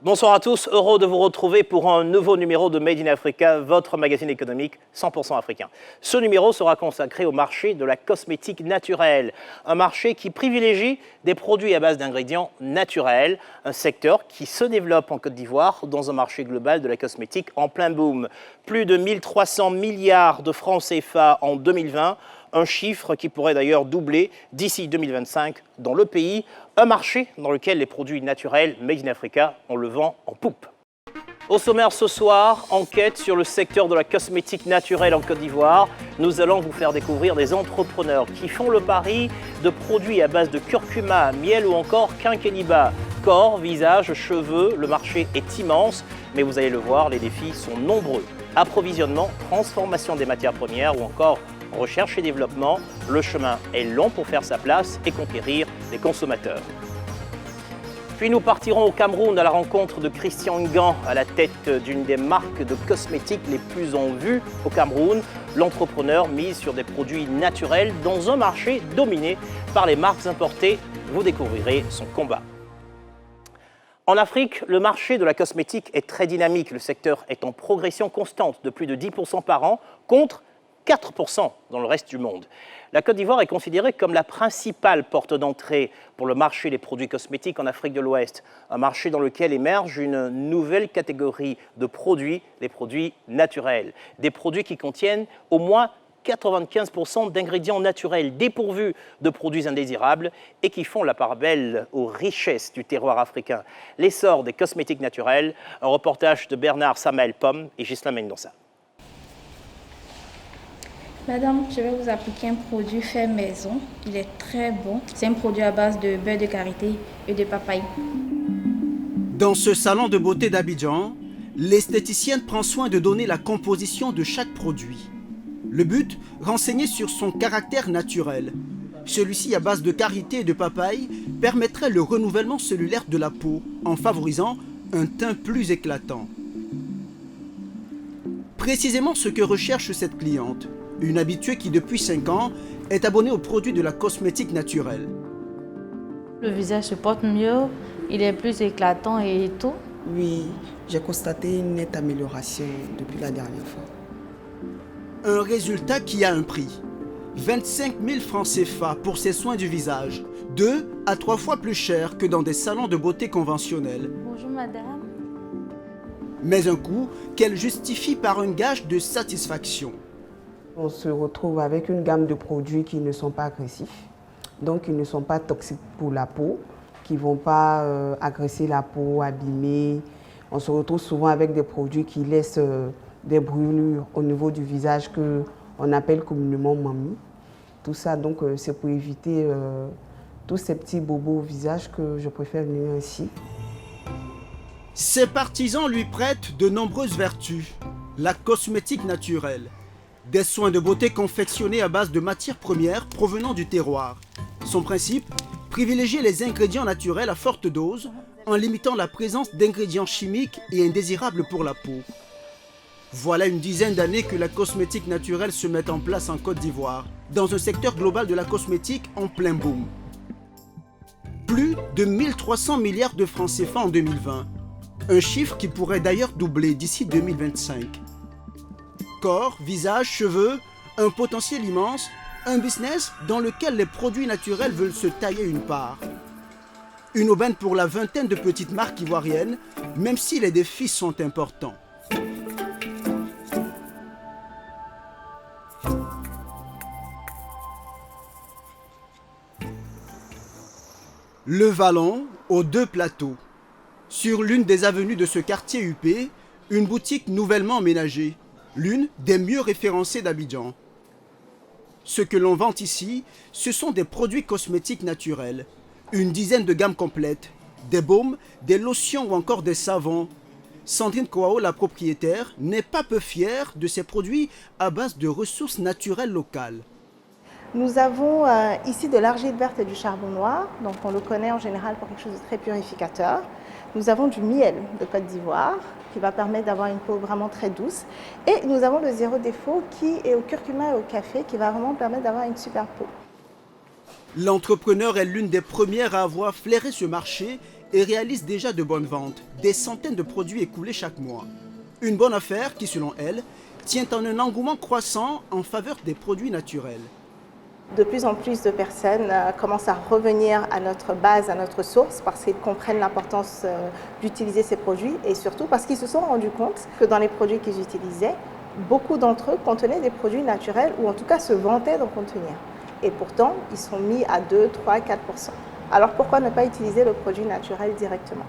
Bonsoir à tous, heureux de vous retrouver pour un nouveau numéro de Made in Africa, votre magazine économique 100% africain. Ce numéro sera consacré au marché de la cosmétique naturelle, un marché qui privilégie des produits à base d'ingrédients naturels, un secteur qui se développe en Côte d'Ivoire dans un marché global de la cosmétique en plein boom. Plus de 1300 milliards de francs CFA en 2020, un chiffre qui pourrait d'ailleurs doubler d'ici 2025 dans le pays, un marché dans lequel les produits naturels Made in Africa ont le vent en poupe. Au sommaire ce soir, enquête sur le secteur de la cosmétique naturelle en Côte d'Ivoire. Nous allons vous faire découvrir des entrepreneurs qui font le pari de produits à base de curcuma, miel ou encore quinqueliba. Corps, visage, cheveux, le marché est immense, mais vous allez le voir, les défis sont nombreux. Approvisionnement, transformation des matières premières ou encore recherche et développement, le chemin est long pour faire sa place et conquérir les consommateurs. Puis nous partirons au Cameroun à la rencontre de Christian Ngan, à la tête d'une des marques de cosmétiques les plus en vue au Cameroun. L'entrepreneur mise sur des produits naturels dans un marché dominé par les marques importées. Vous découvrirez son combat. En Afrique, le marché de la cosmétique est très dynamique. Le secteur est en progression constante de plus de 10% par an contre 4% dans le reste du monde. La Côte d'Ivoire est considérée comme la principale porte d'entrée pour le marché des produits cosmétiques en Afrique de l'Ouest, un marché dans lequel émerge une nouvelle catégorie de produits, les produits naturels. Des produits qui contiennent au moins 95% d'ingrédients naturels dépourvus de produits indésirables et qui font la part belle aux richesses du terroir africain. L'essor des cosmétiques naturels, un reportage de Bernard Samael Pomme et Ghislain Mendonça. Madame, je vais vous appliquer un produit fait maison. Il est très bon. C'est un produit à base de beurre de karité et de papaye. Dans ce salon de beauté d'Abidjan, l'esthéticienne prend soin de donner la composition de chaque produit. Le but, renseigner sur son caractère naturel. Celui-ci à base de karité et de papaye permettrait le renouvellement cellulaire de la peau en favorisant un teint plus éclatant. Précisément ce que recherche cette cliente. Une habituée qui, depuis 5 ans, est abonnée aux produits de la cosmétique naturelle. Le visage se porte mieux, il est plus éclatant et tout. Oui, j'ai constaté une nette amélioration depuis la dernière fois. Un résultat qui a un prix. 25 000 francs CFA pour ses soins du visage. 2 à 3 fois plus cher que dans des salons de beauté conventionnels. Bonjour madame. Mais un coût qu'elle justifie par un gage de satisfaction. On se retrouve avec une gamme de produits qui ne sont pas agressifs, donc qui ne sont pas toxiques pour la peau, qui ne vont pas agresser la peau, abîmer. On se retrouve souvent avec des produits qui laissent des brûlures au niveau du visage qu'on appelle communément mamie. Tout ça, donc, c'est pour éviter tous ces petits bobos au visage que je préfère venir ici. Ses partisans lui prêtent de nombreuses vertus. La cosmétique naturelle. Des soins de beauté confectionnés à base de matières premières provenant du terroir. Son principe, privilégier les ingrédients naturels à forte dose en limitant la présence d'ingrédients chimiques et indésirables pour la peau. Voilà une dizaine d'années que la cosmétique naturelle se met en place en Côte d'Ivoire, dans un secteur global de la cosmétique en plein boom. Plus de 1300 milliards de francs CFA en 2020, un chiffre qui pourrait d'ailleurs doubler d'ici 2025. Corps, visage, cheveux, un potentiel immense, un business dans lequel les produits naturels veulent se tailler une part. Une aubaine pour la vingtaine de petites marques ivoiriennes, même si les défis sont importants. Le Vallon, aux 2 plateaux. Sur l'une des avenues de ce quartier huppé, une boutique nouvellement aménagée. L'une des mieux référencées d'Abidjan. Ce que l'on vend ici, ce sont des produits cosmétiques naturels. Une dizaine de gammes complètes, des baumes, des lotions ou encore des savons. Sandrine Kouao, la propriétaire, n'est pas peu fière de ces produits à base de ressources naturelles locales. Nous avons ici de l'argile verte et du charbon noir, donc on le connaît en général pour quelque chose de très purificateur. Nous avons du miel de Côte d'Ivoire qui va permettre d'avoir une peau vraiment très douce. Et nous avons le zéro défaut qui est au curcuma et au café qui va vraiment permettre d'avoir une super peau. L'entrepreneur est l'une des premières à avoir flairé ce marché et réalise déjà de bonnes ventes, des centaines de produits écoulés chaque mois. Une bonne affaire qui, selon elle, tient en un engouement croissant en faveur des produits naturels. De plus en plus de personnes commencent à revenir à notre base, à notre source, parce qu'ils comprennent l'importance d'utiliser ces produits et surtout parce qu'ils se sont rendus compte que dans les produits qu'ils utilisaient, beaucoup d'entre eux contenaient des produits naturels ou en tout cas se vantaient d'en contenir. Et pourtant, ils sont mis à 2, 3, 4%. Alors pourquoi ne pas utiliser le produit naturel directement?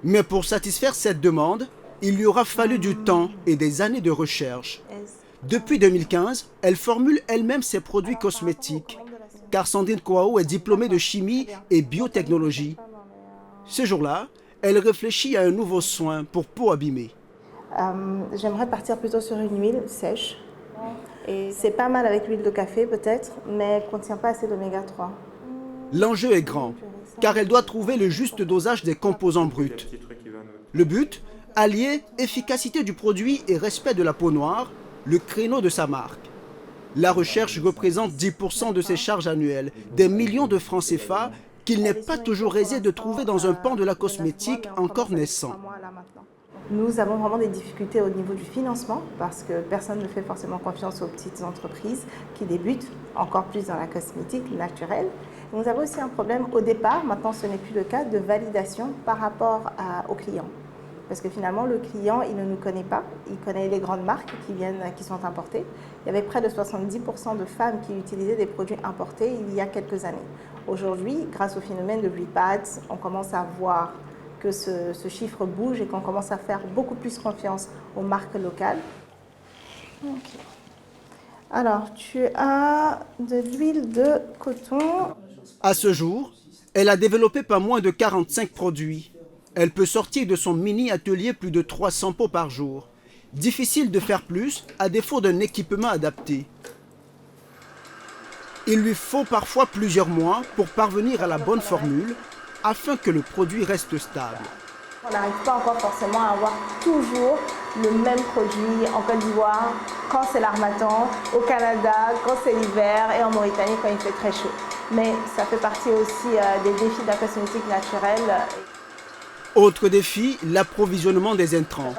Mais pour satisfaire cette demande, il lui aura fallu du temps et des années de recherche. Depuis 2015, elle formule elle-même ses produits cosmétiques, car Sandrine Kouao est diplômée de chimie et biotechnologie. Ce jour-là, elle réfléchit à un nouveau soin pour peau abîmée. J'aimerais partir plutôt sur une huile sèche. Et c'est pas mal avec l'huile de café peut-être, mais elle ne contient pas assez d'oméga 3. L'enjeu est grand, car elle doit trouver le juste dosage des composants bruts. Le but, allier efficacité du produit et respect de la peau noire, le créneau de sa marque. La recherche représente 10% de ses charges annuelles, des millions de francs CFA qu'il n'est pas toujours aisé de trouver dans un pan de la cosmétique encore naissant. Nous avons vraiment des difficultés au niveau du financement parce que personne ne fait forcément confiance aux petites entreprises qui débutent, encore plus dans la cosmétique naturelle. Nous avons aussi un problème au départ, maintenant ce n'est plus le cas, de validation par rapport aux clients. Parce que finalement, le client, il ne nous connaît pas, il connaît les grandes marques qui sont importées. Il y avait près de 70% de femmes qui utilisaient des produits importés il y a quelques années. Aujourd'hui, grâce au phénomène de repads, on commence à voir que ce chiffre bouge et qu'on commence à faire beaucoup plus confiance aux marques locales. Okay. Alors, tu as de l'huile de coton. À ce jour, elle a développé pas moins de 45 produits. Elle peut sortir de son mini-atelier plus de 300 pots par jour. Difficile de faire plus à défaut d'un équipement adapté. Il lui faut parfois plusieurs mois pour parvenir à la bonne formule afin que le produit reste stable. On n'arrive pas encore forcément à avoir toujours le même produit en Côte d'Ivoire quand c'est l'harmattan, au Canada quand c'est l'hiver et en Mauritanie quand il fait très chaud. Mais ça fait partie aussi des défis de la cosmétique naturelle. Autre défi, l'approvisionnement des intrants.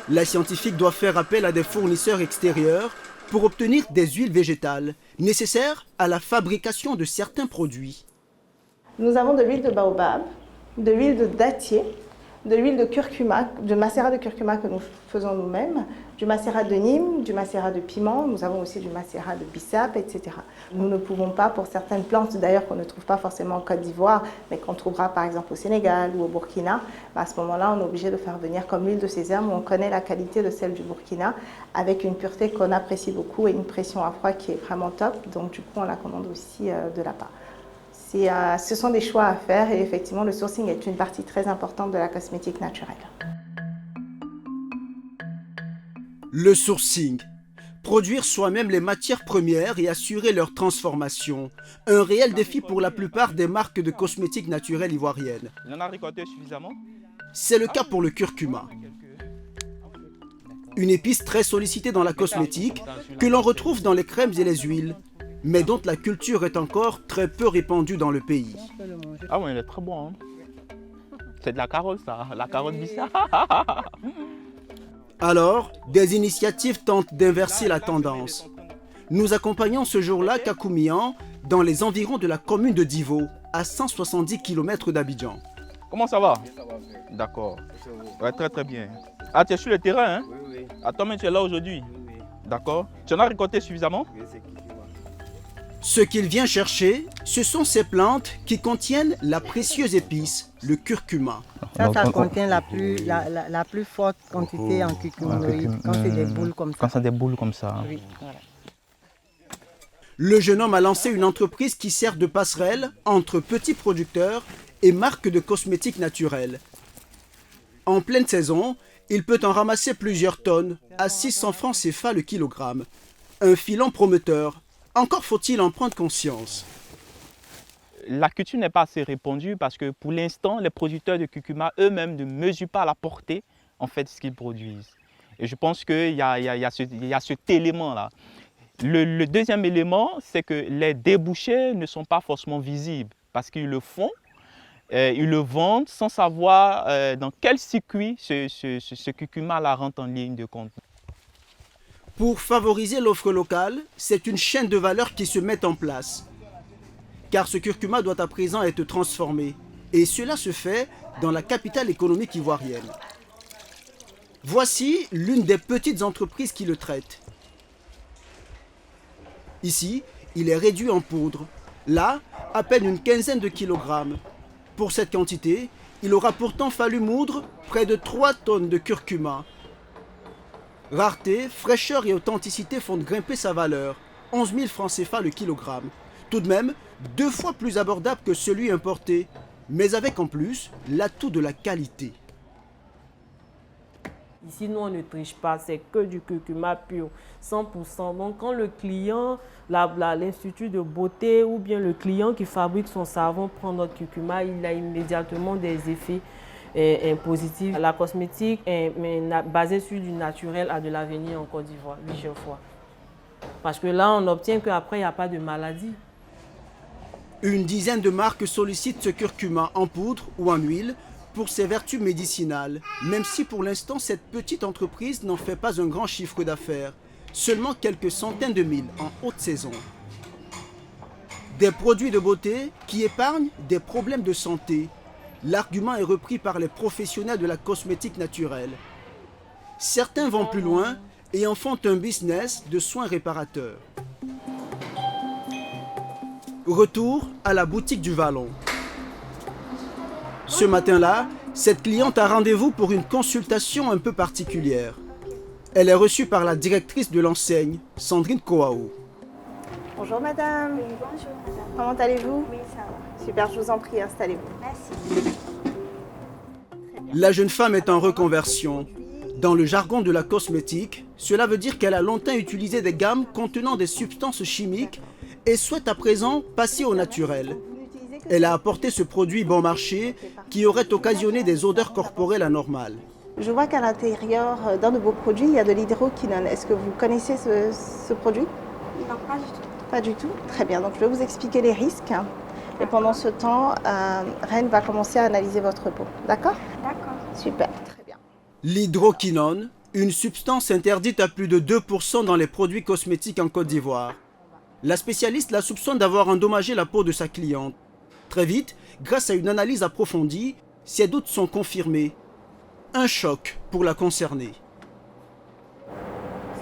La scientifique doit faire appel à des fournisseurs extérieurs pour obtenir des huiles végétales nécessaires à la fabrication de certains produits. Nous avons de l'huile de baobab, de l'huile de dattier, de l'huile de curcuma, de macérat de curcuma que nous faisons nous-mêmes, du macérat de Nîmes, du macérat de piment, nous avons aussi du macérat de bissap, etc. Nous ne pouvons pas, pour certaines plantes d'ailleurs qu'on ne trouve pas forcément en Côte d'Ivoire, mais qu'on trouvera par exemple au Sénégal ou au Burkina, à ce moment-là on est obligé de faire venir comme l'huile de sésame où on connaît la qualité de celle du Burkina avec une pureté qu'on apprécie beaucoup et une pression à froid qui est vraiment top, donc du coup on la commande aussi de là-bas. Ce sont des choix à faire et effectivement le sourcing est une partie très importante de la cosmétique naturelle. Le sourcing. Produire soi-même les matières premières et assurer leur transformation. Un réel défi pour la plupart des marques de cosmétiques naturelles ivoiriennes. Il en a récolté suffisamment? C'est le cas pour le curcuma. Une épice très sollicitée dans la cosmétique que l'on retrouve dans les crèmes et les huiles, mais dont la culture est encore très peu répandue dans le pays. Ah ouais, il est très bon. Hein. C'est de la carotte ça, la carotte bissap. Alors, des initiatives tentent d'inverser la tendance. Nous accompagnons ce jour-là Kakoumian dans les environs de la commune de Divo, à 170 km d'Abidjan. Comment ça va? D'accord. Ouais, très très bien. Ah, tu es sur le terrain, hein? Oui, oui. Attends, mais tu es là aujourd'hui? Oui. D'accord. Tu en as récolté suffisamment? Oui, c'est qui va. Ce qu'il vient chercher, ce sont ces plantes qui contiennent la précieuse épice, le curcuma. Ça contient la plus forte quantité en curcuminoïdes quand c'est des boules comme ça. Quand c'est des boules comme ça. Oui, voilà. Le jeune homme a lancé une entreprise qui sert de passerelle entre petits producteurs et marques de cosmétiques naturels. En pleine saison, il peut en ramasser plusieurs tonnes à 600 francs CFA le kilogramme. Un filon prometteur Encore faut-il en prendre conscience. La culture n'est pas assez répandue parce que pour l'instant, les producteurs de curcuma eux-mêmes ne mesurent pas la portée en fait, de ce qu'ils produisent. Et je pense qu'il y a cet élément-là. Le deuxième élément, c'est que les débouchés ne sont pas forcément visibles parce qu'ils le font, ils le vendent sans savoir dans quel circuit ce curcuma-là rentre en ligne de compte. Pour favoriser l'offre locale, c'est une chaîne de valeur qui se met en place. Car ce curcuma doit à présent être transformé. Et cela se fait dans la capitale économique ivoirienne. Voici l'une des petites entreprises qui le traitent. Ici, il est réduit en poudre. Là, à peine une quinzaine de kilogrammes. Pour cette quantité, il aura pourtant fallu moudre près de 3 tonnes de curcuma. Rareté, fraîcheur et authenticité font grimper sa valeur. 11 000 francs CFA le kilogramme. Tout de même, 2 fois plus abordable que celui importé, mais avec en plus l'atout de la qualité. Ici, nous, on ne triche pas, c'est que du curcuma pur, 100%. Donc, quand le client, l'institut de beauté ou bien le client qui fabrique son savon prend notre curcuma, il a immédiatement des effets positifs. La cosmétique basée sur du naturel a de l'avenir en Côte d'Ivoire, je crois. Parce que là, on obtient qu'après, il n'y a pas de maladie. Une dizaine de marques sollicitent ce curcuma en poudre ou en huile pour ses vertus médicinales, même si pour l'instant cette petite entreprise n'en fait pas un grand chiffre d'affaires, seulement quelques centaines de mille en haute saison. Des produits de beauté qui épargnent des problèmes de santé. L'argument est repris par les professionnels de la cosmétique naturelle. Certains vont plus loin et en font un business de soins réparateurs. Retour à la boutique du Vallon. Ce matin-là, cette cliente a rendez-vous pour une consultation un peu particulière. Elle est reçue par la directrice de l'enseigne, Sandrine Kouao. Bonjour madame. Oui, bonjour madame. Comment allez-vous? Oui, ça va. Super, je vous en prie, installez-vous. Merci. La jeune femme est en reconversion. Dans le jargon de la cosmétique, cela veut dire qu'elle a longtemps utilisé des gammes contenant des substances chimiques et souhaite à présent passer au naturel. Elle a apporté ce produit bon marché qui aurait occasionné des odeurs corporelles anormales. Je vois qu'à l'intérieur d'un de vos produits, il y a de l'hydroquinone. Est-ce que vous connaissez ce produit? Non, pas du tout. Pas du tout. Très bien, donc je vais vous expliquer les risques. Et pendant ce temps, Reine va commencer à analyser votre peau. D'accord? D'accord. Super, très bien. L'hydroquinone, une substance interdite à plus de 2% dans les produits cosmétiques en Côte d'Ivoire. La spécialiste la soupçonne d'avoir endommagé la peau de sa cliente. Très vite, grâce à une analyse approfondie, ses doutes sont confirmés. Un choc pour la concernée.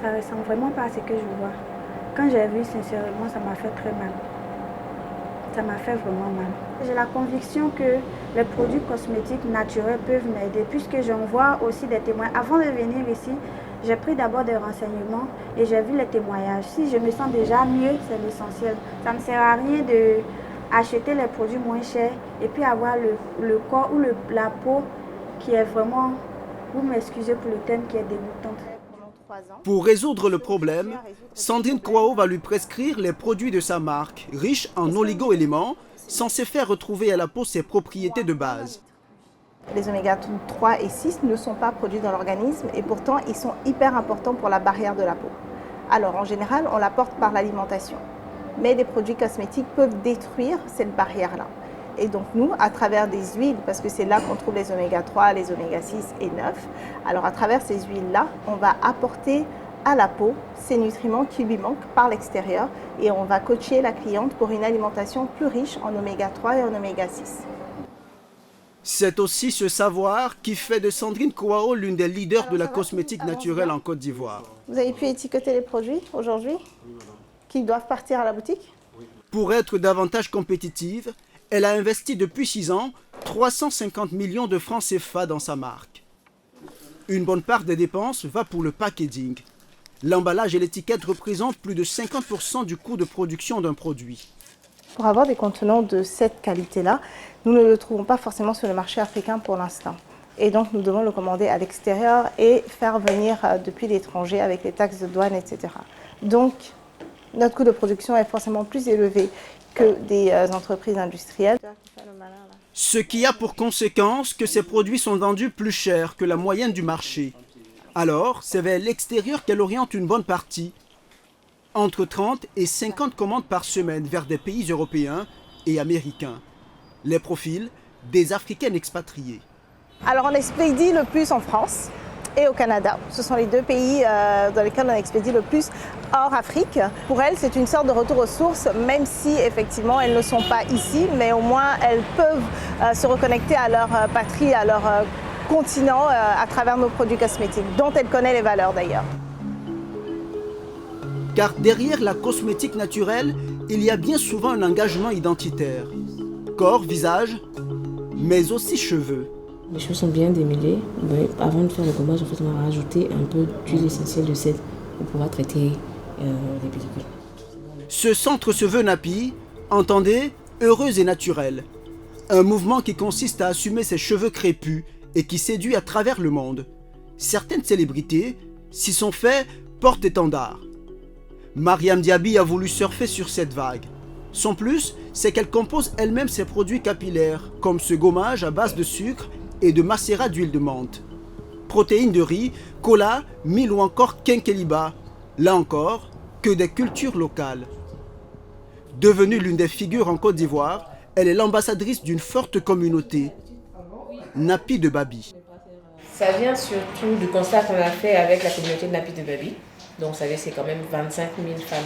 Ça ressemble vraiment pas à ce que je vois. Quand j'ai vu, sincèrement, ça m'a fait très mal. Ça m'a fait vraiment mal. J'ai la conviction que les produits cosmétiques naturels peuvent m'aider, puisque j'en vois aussi des témoins. Avant de venir ici, j'ai pris d'abord des renseignements et j'ai vu les témoignages. Si je me sens déjà mieux, c'est l'essentiel. Ça ne sert à rien de acheter les produits moins chers et puis avoir le corps ou la peau qui est vraiment, vous m'excusez pour le terme, qui est dégoûtante. Pour résoudre le problème, Sandrine Kouao va lui prescrire les produits de sa marque, riches en oligo-éléments, censés faire retrouver à la peau ses propriétés de base. Les oméga 3 et 6 ne sont pas produits dans l'organisme et pourtant ils sont hyper importants pour la barrière de la peau. Alors en général, on l'apporte par l'alimentation. Mais les produits cosmétiques peuvent détruire cette barrière-là. Et donc nous, à travers des huiles, parce que c'est là qu'on trouve les oméga 3, les oméga 6 et 9, alors à travers ces huiles-là, on va apporter à la peau ces nutriments qui lui manquent par l'extérieur et on va coacher la cliente pour une alimentation plus riche en oméga 3 et en oméga 6. C'est aussi ce savoir qui fait de Sandrine Kouao l'une des leaders de la cosmétique naturelle en Côte d'Ivoire. Vous avez pu étiqueter les produits aujourd'hui qui doivent partir à la boutique? Pour être davantage compétitive, elle a investi depuis 6 ans 350 millions de francs CFA dans sa marque. Une bonne part des dépenses va pour le packaging. L'emballage et l'étiquette représentent plus de 50% du coût de production d'un produit. Pour avoir des contenants de cette qualité-là, nous ne le trouvons pas forcément sur le marché africain pour l'instant. Et donc nous devons le commander à l'extérieur et faire venir depuis l'étranger avec les taxes de douane, etc. Donc notre coût de production est forcément plus élevé que des entreprises industrielles. Ce qui a pour conséquence que ces produits sont vendus plus cher que la moyenne du marché. Alors, c'est vers l'extérieur qu'elle oriente une bonne partie. Entre 30 et 50 commandes par semaine vers des pays européens et américains. Les profils des Africaines expatriées. Alors on expédie le plus en France et au Canada. Ce sont les deux pays dans lesquels on expédie le plus hors Afrique. Pour elles, c'est une sorte de retour aux sources, même si effectivement elles ne sont pas ici, mais au moins elles peuvent se reconnecter à leur patrie, à leur continent à travers nos produits cosmétiques, dont elles connaissent les valeurs d'ailleurs. Car derrière la cosmétique naturelle, il y a bien souvent un engagement identitaire. Corps, visage, mais aussi cheveux. Les cheveux sont bien démêlés. Mais avant de faire le gommage, en fait, on va rajouter un peu d'huile essentielle de sel pour pouvoir traiter les pellicules. Ce centre se veut Napi, entendez, heureux et naturel. Un mouvement qui consiste à assumer ses cheveux crépus et qui séduit à travers le monde. Certaines célébrités, s'y sont fait porte-étendard. Mariam Diaby a voulu surfer sur cette vague. Son plus, c'est qu'elle compose elle-même ses produits capillaires, comme ce gommage à base de sucre et de macérat d'huile de menthe. Protéines de riz, cola, mil ou encore kenkeliba. Là encore, que des cultures locales. Devenue l'une des figures en Côte d'Ivoire, elle est l'ambassadrice d'une forte communauté. Napi de Babi. Ça vient surtout du constat qu'on a fait avec la communauté de Napi de Babi. Donc, vous savez, c'est quand même 25 000 femmes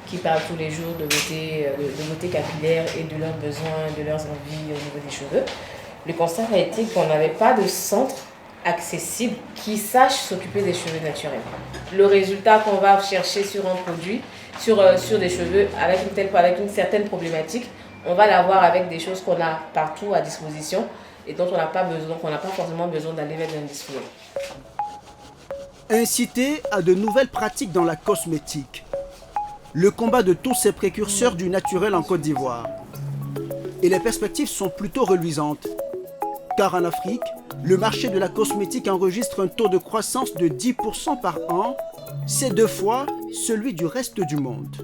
qui parlent tous les jours de beauté capillaire et de leurs besoins, de leurs envies au niveau des cheveux. Le constat a été qu'on n'avait pas de centre accessible qui sache s'occuper des cheveux naturels. Le résultat qu'on va chercher sur un produit, sur des cheveux avec une certaine problématique, on va l'avoir avec des choses qu'on a partout à disposition et dont on n'a pas forcément besoin d'aller vers l'industrie. Inciter à de nouvelles pratiques dans la cosmétique. Le combat de tous ces précurseurs du naturel en Côte d'Ivoire. Et les perspectives sont plutôt reluisantes. Car en Afrique, le marché de la cosmétique enregistre un taux de croissance de 10% par an. C'est 2 fois celui du reste du monde.